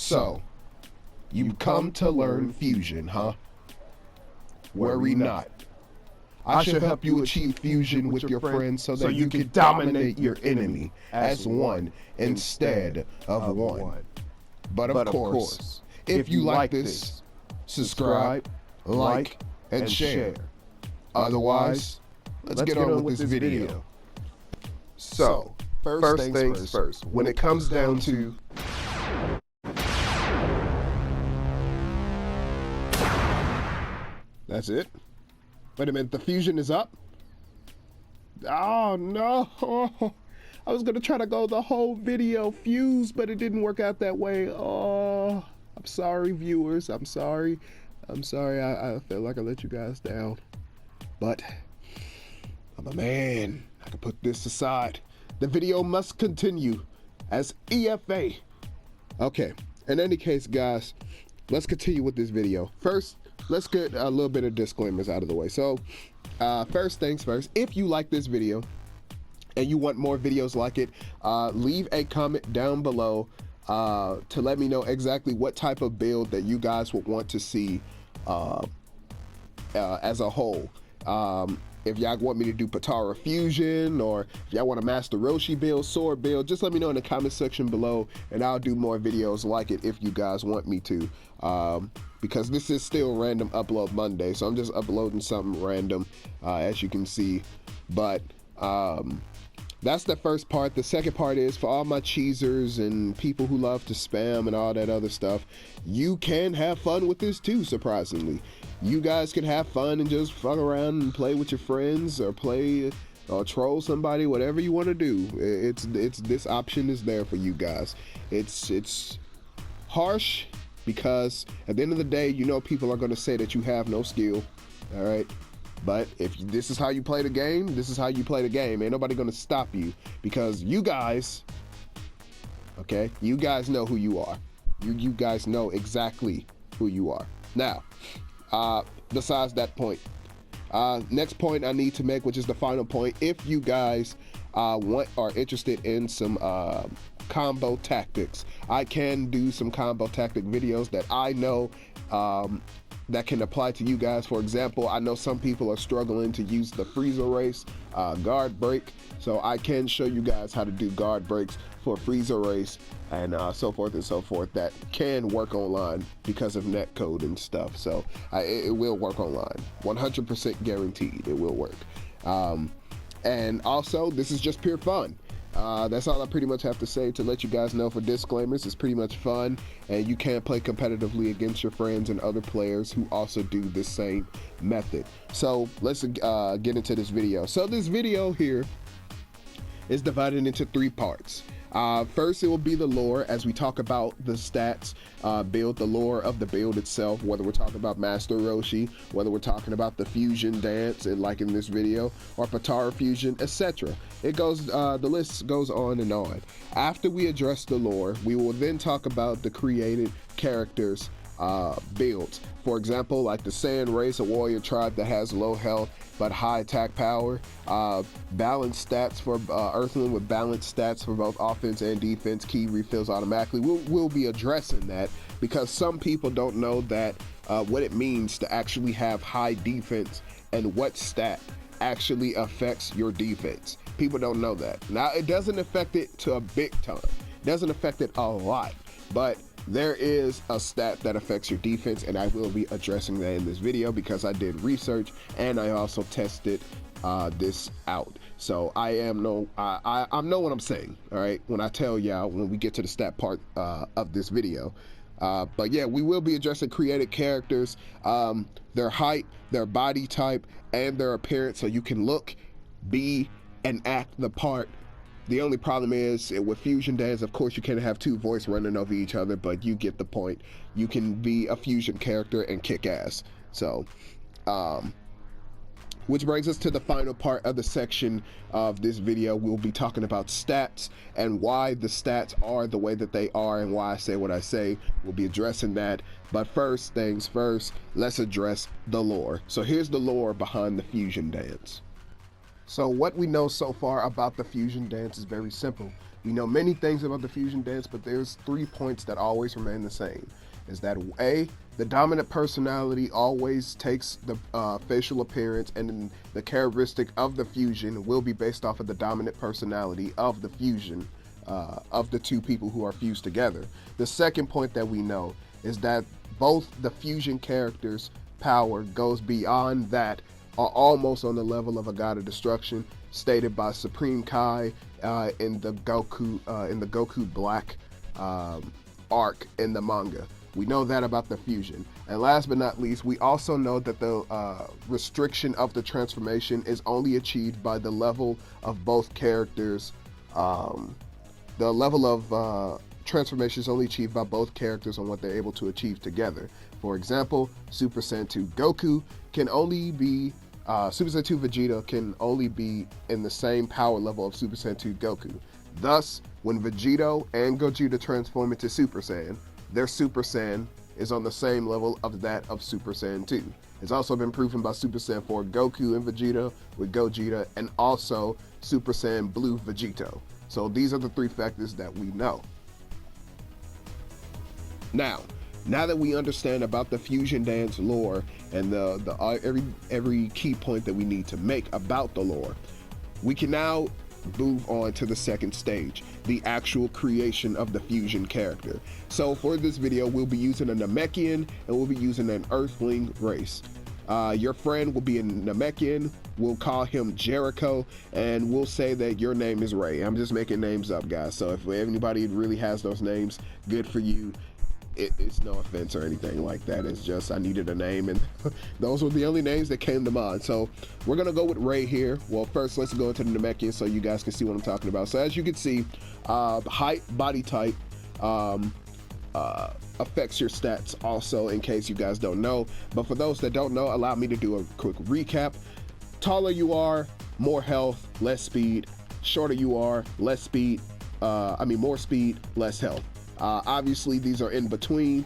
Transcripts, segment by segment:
So, you come to learn fusion, huh? Worry not. I shall help you achieve fusion with your friends so that you can dominate your enemy as one instead of one. But of course, if you like this, subscribe, like, and share. Otherwise, let's get on with this video. So, first things first, when it comes down to that's it. Wait a minute, the fusion is up? Oh no! I was gonna try to go the whole video fuse, but it didn't work out that way. Oh, I'm sorry, viewers. I'm sorry. I feel like I let you guys down. But I'm a man. I can put this aside. The video must continue as EFA. Okay, in any case, guys, let's continue with this video. First, let's get a little bit of disclaimers out of the way. So, first things first, if you like this video and you want more videos like it, leave a comment down below to let me know exactly what type of build that you guys would want to see as a whole. If y'all want me to do Potara Fusion, or if y'all want a Master Roshi build, Sword build, just let me know in the comment section below, and I'll do more videos like it if you guys want me to. Because this is still Random Upload Monday, so I'm just uploading something random, as you can see. But that's the first part. The second part is for all my cheesers and people who love to spam and all that other stuff. You can have fun with this too, surprisingly. You guys can have fun and just fuck around and play with your friends, or play or troll somebody, whatever you want to do. It's this option is there for you guys. It's harsh because at the end of the day, you know, people are going to say that you have no skill. All right. But if this is how you play the game, this is how you play the game. Ain't nobody gonna stop you, because you guys, okay, you guys know who you are. You guys know exactly who you are. Now, besides that point, next point I need to make, which is the final point, if you guys are interested in some combo tactics, I can do some combo tactic videos that I know that can apply to you guys. For example, I know some people are struggling to use the Frieza race guard break, so I can show you guys how to do guard breaks for Frieza race and so forth and so forth. That can work online because of netcode and stuff, so it will work online, 100% guaranteed it will work. And also, this is just pure fun. That's all I pretty much have to say to let you guys know. For disclaimers, it's pretty much fun, and you can play competitively against your friends and other players who also do the same method. So let's get into this video. So this video here is divided into 3 parts. First, it will be the lore, as we talk about the stats, build, the lore of the build itself, whether we're talking about Master Roshi, whether we're talking about the fusion dance, and like in this video, or Potara Fusion, etc. It goes, the list goes on and on. After we address the lore, we will then talk about the created characters builds. For example, like the Saiyan race, a warrior tribe that has low health but high attack power. Balanced stats for Earthling with balanced stats for both offense and defense. Key refills automatically. We'll be addressing that because some people don't know that what it means to actually have high defense and what stat actually affects your defense. People don't know that. Now, it doesn't affect it to a big time. It doesn't affect it a lot, but there is a stat that affects your defense, and I will be addressing that in this video because I did research and I also tested this out. So I know what I'm saying, all right, when I tell y'all when we get to the stat part of this video. But yeah, we will be addressing created characters, their height, their body type, and their appearance, so you can look, be, and act the part. The only problem is with fusion dance, of course, you can't have 2 voices running over each other, but you get the point. You can be a fusion character and kick ass. So, which brings us to the final part of the section of this video. We'll be talking about stats and why the stats are the way that they are and why I say what I say. We'll be addressing that. But first things first, let's address the lore. So here's the lore behind the fusion dance. So what we know so far about the fusion dance is very simple. We know many things about the fusion dance, but there's 3 points that always remain the same. Is that A, the dominant personality always takes the facial appearance, and then the characteristic of the fusion will be based off of the dominant personality of the fusion, of the two people who are fused together. The second point that we know is that both the fusion characters' power goes beyond that, are almost on the level of a god of destruction, stated by Supreme Kai in the Goku Black arc in the manga. We know that about the fusion. And last but not least, we also know that the restriction of the transformation is only achieved by the level of both characters. The level of transformation is only achieved by both characters on what they're able to achieve together. For example, Super Saiyan 2 Goku can only be Super Saiyan 2 Vegeta can only be in the same power level of Super Saiyan 2 Goku. Thus, when Vegito and Gogeta transform into Super Saiyan, their Super Saiyan is on the same level of that of Super Saiyan 2. It's also been proven by Super Saiyan 4 Goku and Vegeta with Gogeta, and also Super Saiyan Blue Vegito. So these are the 3 factors that we know. Now that we understand about the fusion dance lore and every key point that we need to make about the lore, we can now move on to the second stage, the actual creation of the fusion character. So for this video, we'll be using a Namekian and we'll be using an Earthling race. Your friend will be a Namekian. We'll call him Jericho, and we'll say that your name is Ray. I'm just making names up, guys. So if anybody really has those names, good for you. It's no offense or anything like that. It's just I needed a name, and those were the only names that came to mind. So we're gonna go with Ray here. Well, first let's go into the Namekian so you guys can see what I'm talking about. So as you can see, height, body type affects your stats also, in case you guys don't know. But for those that don't know, allow me to do a quick recap. Taller you are, more health, less speed. Shorter you are, less speed. More speed, less health. Obviously, these are in between.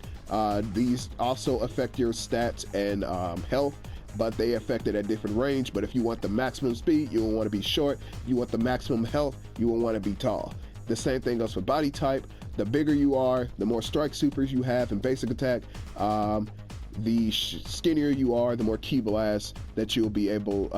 These also affect your stats and health, but they affect it at different range. But if you want the maximum speed, you will want to be short. If you want the maximum health, you will want to be tall. The same thing goes for body type. The bigger you are, the more strike supers you have in basic attack. The skinnier you are, the more ki blast that you'll be able,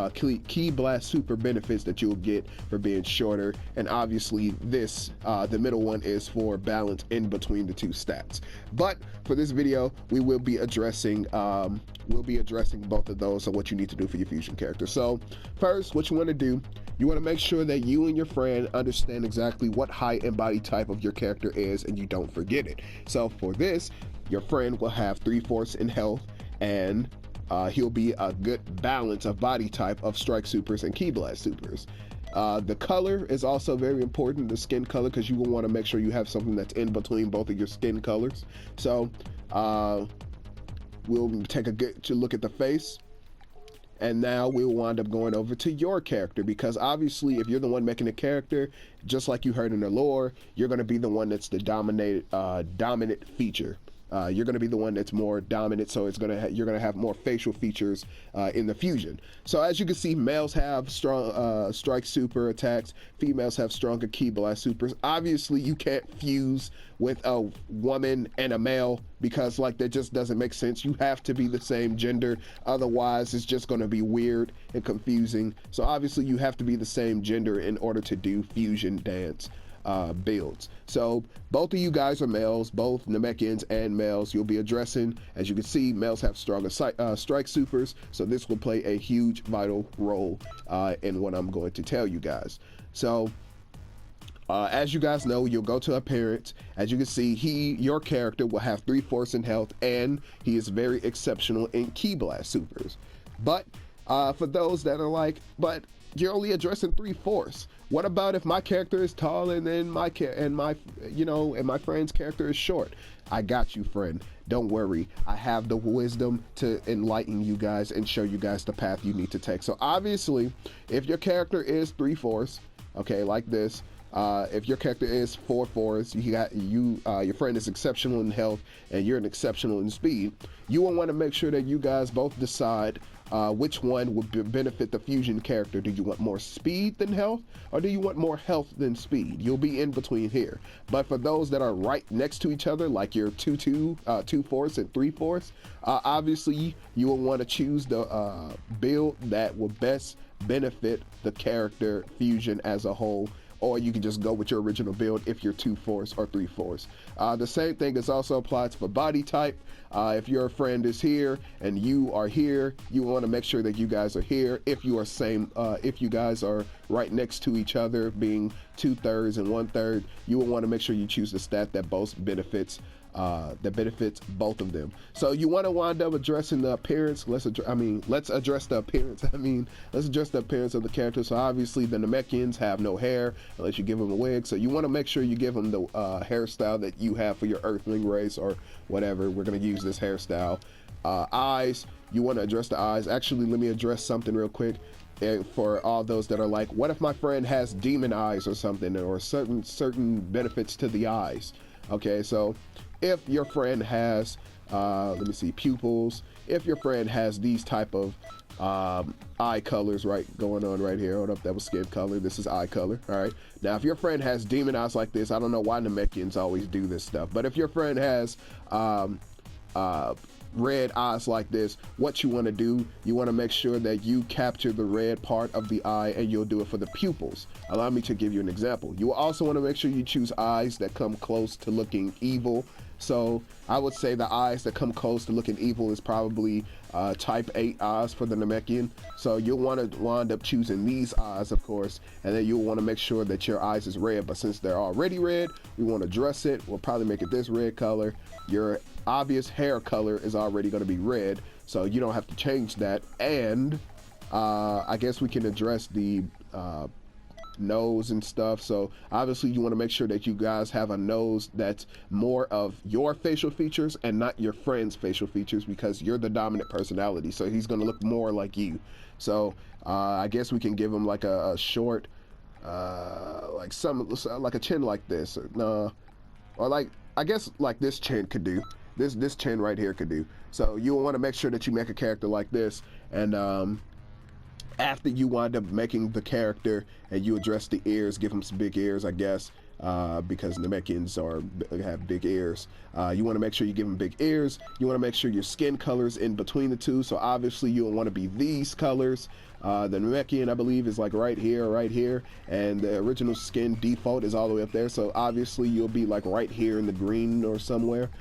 ki blast super benefits that you'll get for being shorter. And obviously this, the middle one is for balance in between the 2 stats. But for this video, we will be addressing, both of those, so what you need to do for your fusion character. So first, what you want to do, you want to make sure that you and your friend understand exactly what height and body type of your character is, and you don't forget it. So for this, your friend will have 3/4 in health, and he'll be a good balance of body type of strike supers and ki blast supers. The color is also very important, the skin color, because you will want to make sure you have something that's in between both of your skin colors. So we'll take a good look at the face. And now we'll wind up going over to your character, because obviously if you're the one making the character, just like you heard in the lore, you're going to be the one that's the dominant feature. You're going to be the one that's more dominant, so it's you're going to have more facial features in the fusion. So as you can see, males have strong strike super attacks, females have stronger ki blast supers. Obviously you can't fuse with a woman and a male, because like that just doesn't make sense. You have to be the same gender, otherwise it's just going to be weird and confusing. So obviously you have to be the same gender in order to do fusion dance builds. So both of you guys are males, both Namekians and males. You'll be addressing, as you can see, males have stronger strike supers, so this will play a huge vital role in what I'm going to tell you guys. So as you guys know, you'll go to appearance. As you can see, your character will have 3/4 in health, and he is very exceptional in ki blast supers. But for those that are like, but you're only addressing 3/4. What about if my character is tall and then my friend's character is short? I got you, friend. Don't worry. I have the wisdom to enlighten you guys and show you guys the path you need to take. So obviously, if your character is 3/4, okay, like this. If your character is 4/4, your friend is exceptional in health and you're an exceptional in speed, you will want to make sure that you guys both decide which one would benefit the fusion character. Do you want more speed than health, or do you want more health than speed? You'll be in between here. But for those that are right next to each other, like your 2/4 and 3/4, obviously you will want to choose the build that will best benefit the character fusion as a whole, or you can just go with your original build if you're 2/4 or 3/4. The same thing is also applied for body type. If your friend is here and you are here, you want to make sure that you guys are here. If you are if you guys are right next to each other, being 2/3 and 1/3, you will want to make sure you choose the stat that both benefits both of them. So you want to wind up addressing the appearance. Let's address the appearance. Let's address the appearance of the character. So obviously the Namekians have no hair unless you give them a wig. So you want to make sure you give them the hairstyle that you have for your Earthling race or whatever. We're going to use this hairstyle. Eyes, you want to address the eyes. Actually, let me address something real quick. And for all those that are like, what if my friend has demon eyes or something, or certain benefits to the eyes? Okay, so if your friend has, pupils, if your friend has these type of eye colors going on right here. Hold up, that was skin color. This is eye color. All right. Now, if your friend has demon eyes like this, I don't know why Namekians always do this stuff, but if your friend has red eyes like this, what you want to do, you want to make sure that you capture the red part of the eye, and you'll do it for the pupils. Allow me to give you an example. You will also want to make sure you choose eyes that come close to looking evil. So I would say the eyes that come close to looking evil is probably type 8 eyes for the Namekian. So you'll want to wind up choosing these eyes, of course, and then you'll want to make sure that your eyes is red. But since they're already red, we want to dress it. We'll probably make it this red color. Your obvious hair color is already going to be red, so you don't have to change that. And I guess we can address the nose and stuff. So obviously you want to make sure that you guys have a nose that's more of your facial features and not your friend's facial features, because you're the dominant personality, so he's going to look more like you. So I guess we can give him like a short like a chin like this, or like, I guess like this chin could do. This chin right here could do. So you'll want to make sure that you make a character like this, and after you wind up making the character and you address the ears, give them some big ears, I guess, because Namekians have big ears. You want to make sure you give them big ears. You want to make sure your skin colors in between the two. So obviously you'll want to be these colors. The Namekian, I believe, is like right here, and the original skin default is all the way up there. So obviously you'll be like right here in the green or somewhere.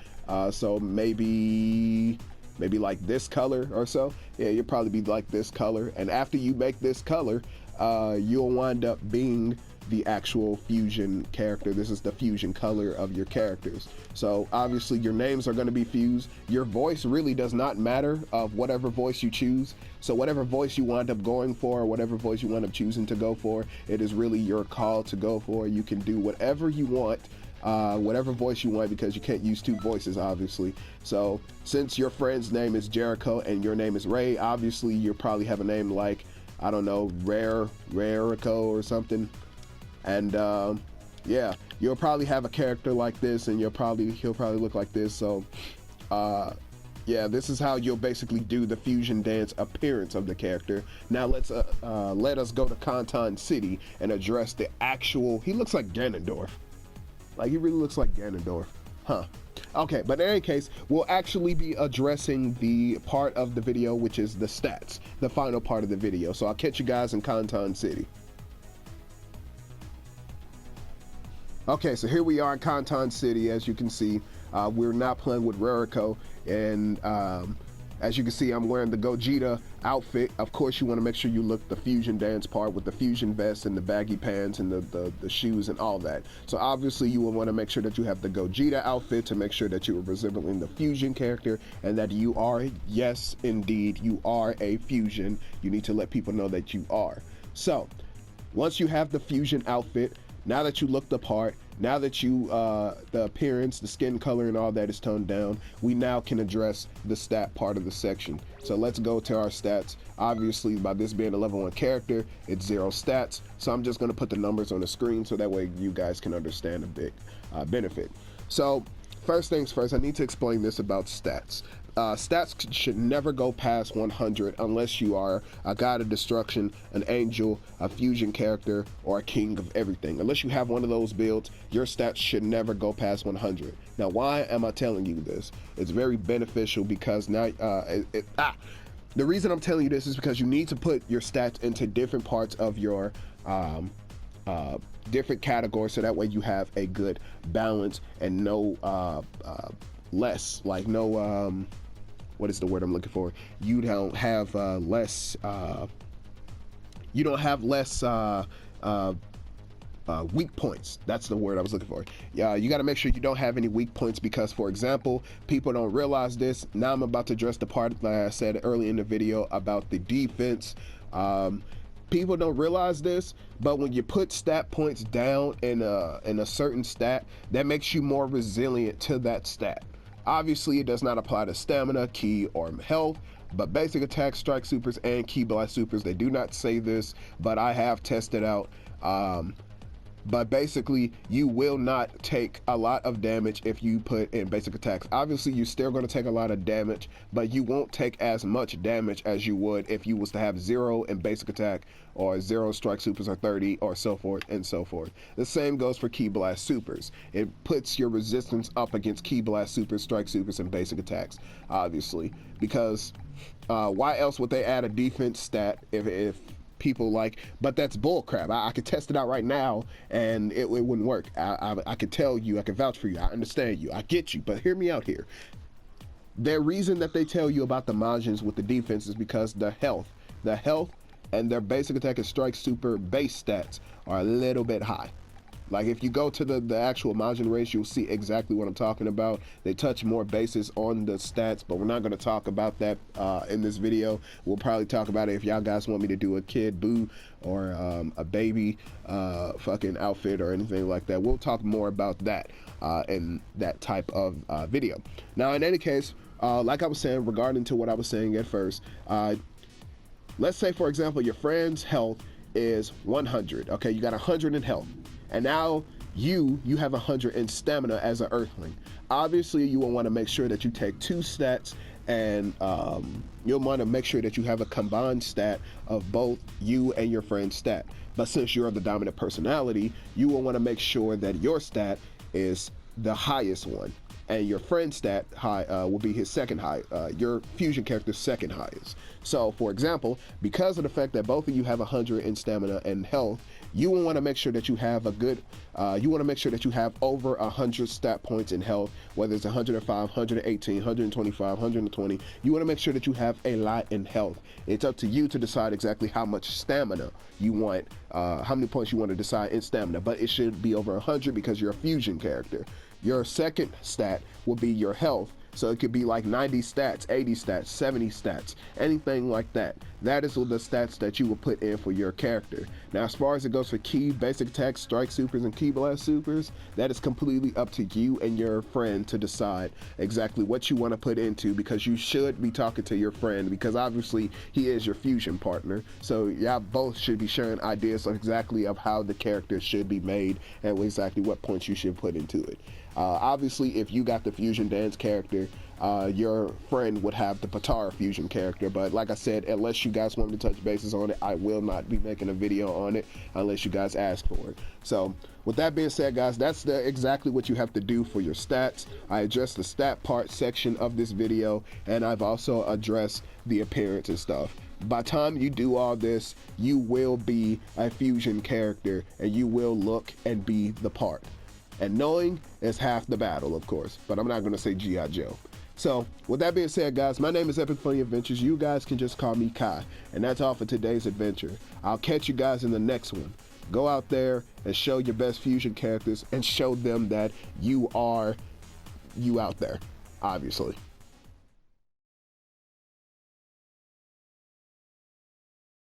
So maybe like this color or so. Yeah, you'll probably be like this color. And after you make this color, you'll wind up being the actual fusion character. This is the fusion color of your characters. So obviously your names are going to be fused. Your voice really does not matter of whatever voice you choose. So whatever voice you wind up going for, or whatever voice you wind up choosing to go for, it is really your call to go for. You can do whatever you want, whatever voice you want, because you can't use two voices, obviously. So since your friend's name is Jericho and your name is Ray, obviously you'll probably have a name like, I don't know, Rarico or something. And yeah, you'll probably have a character like this, and he'll probably look like this. So yeah, this is how you'll basically do the fusion dance appearance of the character. Now let us go to Kanton City and address the actual, he looks like Ganondorf. Like, he really looks like Ganondorf. Huh. Okay, but in any case, we'll actually be addressing the part of the video which is the stats, the final part of the video. So I'll catch you guys in Kanton City. Okay, so here we are in Kanton City. As you can see, we're not playing with Rarico, and as you can see, I'm wearing the Gogeta outfit. Of course, you want to make sure you look the fusion dance part with the fusion vest and the baggy pants and the shoes and all that. So obviously you will want to make sure that you have the Gogeta outfit to make sure that you are resembling the fusion character, and that you are, yes indeed, you are a fusion. You need to let people know that you are. So once you have the fusion outfit, now that you look the part, now that you the appearance, the skin color and all that is toned down, we now can address the stat part of the section. So let's go to our stats. Obviously, by this being a level 1 character, it's 0 stats. So I'm just going to put the numbers on the screen so that way you guys can understand a bit benefit. So first things first, I need to explain this about stats. Stats should never go past 100 unless you are a god of destruction, an angel, a fusion character, or a king of everything. Unless you have one of those builds, your stats should never go past 100. Now, why am I telling you this? It's very beneficial because now the reason I'm telling you this is because you need to put your stats into different parts of your different categories, so that way you have a good balance and no less, like no what is the word I'm looking for? You don't have less weak points. That's the word I was looking for. You got to make sure you don't have any weak points, because, for example, people don't realize this. Now I'm about to address the part that I said early in the video about the defense. People don't realize this, but when you put stat points down in a certain stat, that makes you more resilient to that stat. Obviously, it does not apply to stamina, ki, or health, but basic attack, strike supers, and ki blast supers, they do not say this, but I have tested out. But basically, you will not take a lot of damage if you put in basic attacks. Obviously, you're still going to take a lot of damage, but you won't take as much damage as you would if you was to have 0 in basic attack, or 0 strike supers, or 30, or so forth and so forth. The same goes for ki blast supers. It puts your resistance up against ki blast supers, strike supers, and basic attacks, obviously. Because why else would they add a defense stat if people like, but that's bull crap. I could test it out right now and it wouldn't work. I could tell you, I can vouch for you, I understand you, I get you, but hear me out here. The reason that they tell you about the Majins with the defense is because the health and their basic attack and strike super base stats are a little bit high. Like, if you go to the actual Majin race, you'll see exactly what I'm talking about. They touch more bases on the stats, but we're not going to talk about that in this video. We'll probably talk about it if y'all guys want me to do a kid boo or a baby fucking outfit or anything like that. We'll talk more about that in that type of video. Now, in any case, like I was saying, regarding to what I was saying at first, let's say, for example, your friend's health is 100. Okay, you got 100 in health. And now you have 100 in stamina as an earthling. Obviously, you will want to make sure that you take 2 stats, and you'll want to make sure that you have a combined stat of both you and your friend's stat. But since you're the dominant personality, you will want to make sure that your stat is the highest one, and your friend's stat will be his second high, your fusion character's second highest. So, for example, because of the fact that both of you have 100 in stamina and health, you will want to make sure that you have a good, you want to make sure that you have over 100 stat points in health, whether it's 105, 118, 125, 120. You want to make sure that you have a lot in health. It's up to you to decide exactly how much stamina you want, how many points you want to decide in stamina, but it should be over 100 because you're a fusion character. Your second stat will be your health. So it could be like 90 stats, 80 stats, 70 stats, anything like that. That is the stats that you will put in for your character. Now, as far as it goes for ki, basic attacks, strike supers, and ki blast supers, that is completely up to you and your friend to decide exactly what you want to put into, because you should be talking to your friend, because obviously he is your fusion partner. So y'all both should be sharing ideas of exactly of how the character should be made and exactly what points you should put into it. Obviously, if you got the fusion dance character, your friend would have the Potara fusion character, but like I said, unless you guys want me to touch bases on it, I will not be making a video on it unless you guys ask for it. So with that being said, guys, that's exactly what you have to do for your stats. I addressed the stat part section of this video, and I've also addressed the appearance and stuff. By the time you do all this, you will be a fusion character and you will look and be the part. And knowing is half the battle, of course, but I'm not going to say G.I. Joe. So, with that being said, guys, my name is Epic Funny Adventures. You guys can just call me Kai, and that's all for today's adventure. I'll catch you guys in the next one. Go out there and show your best fusion characters and show them that you are you out there, obviously.